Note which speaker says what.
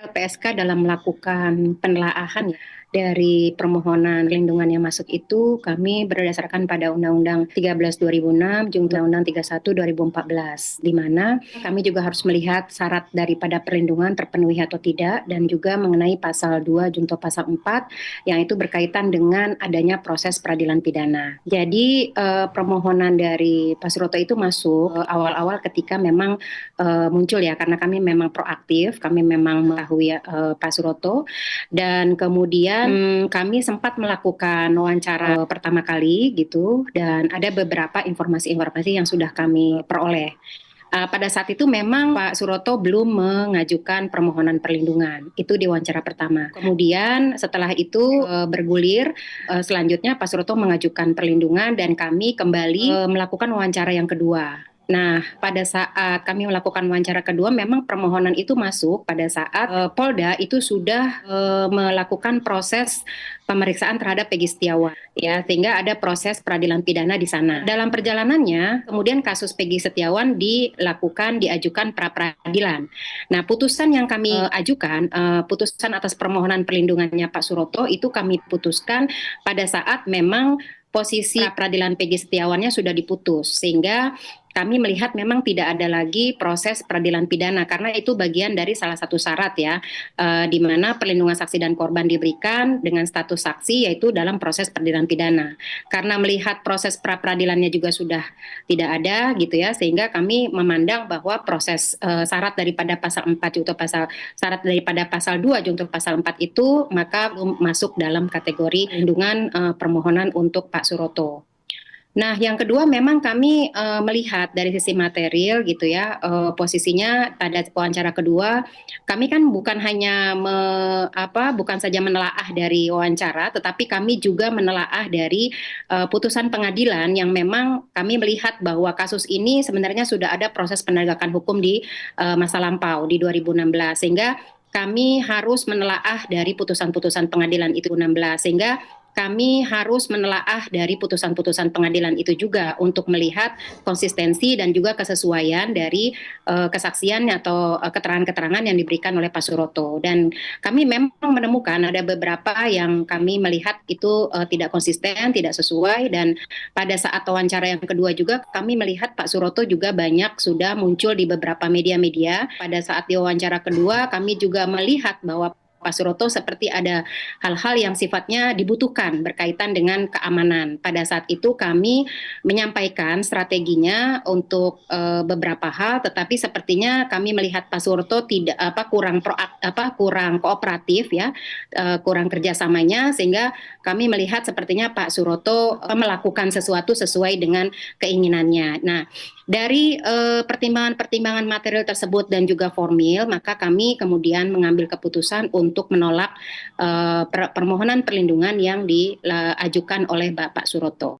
Speaker 1: LPSK dalam melakukan penelaahan ya, dari permohonan perlindungan yang masuk itu kami berdasarkan pada Undang-Undang 13 2006 junto Undang-Undang 31 2014, di mana kami juga harus melihat syarat daripada perlindungan terpenuhi atau tidak, dan juga mengenai pasal 2 junto pasal 4 yang itu berkaitan dengan adanya proses peradilan pidana. Jadi permohonan dari Pak Suroto itu masuk awal-awal ketika memang muncul ya, karena kami memang proaktif, kami memang mengetahui Pak Suroto, dan kemudian kami sempat melakukan wawancara pertama kali gitu, dan ada beberapa informasi-informasi yang sudah kami peroleh. Pada saat itu memang Pak Suroto belum mengajukan permohonan perlindungan, itu di wawancara pertama. Kemudian setelah itu bergulir, selanjutnya Pak Suroto mengajukan perlindungan dan kami kembali melakukan wawancara yang kedua. Nah, pada saat kami melakukan wawancara kedua, memang permohonan itu masuk pada saat Polda itu sudah melakukan proses pemeriksaan terhadap Peggy Setiawan, ya, sehingga ada proses peradilan pidana di sana. Dalam perjalanannya, kemudian kasus Peggy Setiawan diajukan pra peradilan. Nah, putusan yang kami ajukan, putusan atas permohonan perlindungannya Pak Suroto itu kami putuskan pada saat memang posisi pra peradilan Peggy Setiawannya sudah diputus, sehingga kami melihat memang tidak ada lagi proses peradilan pidana, karena itu bagian dari salah satu syarat ya, di mana perlindungan saksi dan korban diberikan dengan status saksi, yaitu dalam proses peradilan pidana. Karena melihat proses pra peradilannya juga sudah tidak ada gitu ya, sehingga kami memandang bahwa proses syarat daripada pasal 4 junto pasal syarat daripada pasal 2 junto pasal 4 itu maka belum masuk dalam kategori perlindungan permohonan untuk Pak Suroto. Nah, yang kedua memang kami melihat dari sisi material gitu ya, posisinya pada wawancara kedua, kami kan bukan hanya bukan saja menelaah dari wawancara, tetapi kami juga menelaah dari putusan pengadilan yang memang kami melihat bahwa kasus ini sebenarnya sudah ada proses penegakan hukum di masa lampau di 2016, sehingga kami harus menelaah dari putusan-putusan pengadilan itu 16, sehingga kami harus menelaah dari putusan-putusan pengadilan itu juga untuk melihat konsistensi dan juga kesesuaian dari kesaksian atau keterangan-keterangan yang diberikan oleh Pak Suroto. Dan kami memang menemukan ada beberapa yang kami melihat itu tidak konsisten, tidak sesuai, dan pada saat wawancara yang kedua juga kami melihat Pak Suroto juga banyak sudah muncul di beberapa media-media. Pada saat di wawancara kedua kami juga melihat bahwa Pak Suroto seperti ada hal-hal yang sifatnya dibutuhkan berkaitan dengan keamanan. Pada saat itu kami menyampaikan strateginya untuk beberapa hal, tetapi sepertinya kami melihat Pak Suroto tidak kurang kooperatif ya, kurang kerjasamanya, sehingga kami melihat sepertinya Pak Suroto melakukan sesuatu sesuai dengan keinginannya. Nah, dari pertimbangan-pertimbangan material tersebut dan juga formil, maka kami kemudian mengambil keputusan untuk menolak permohonan perlindungan yang diajukan oleh Bapak Suroto.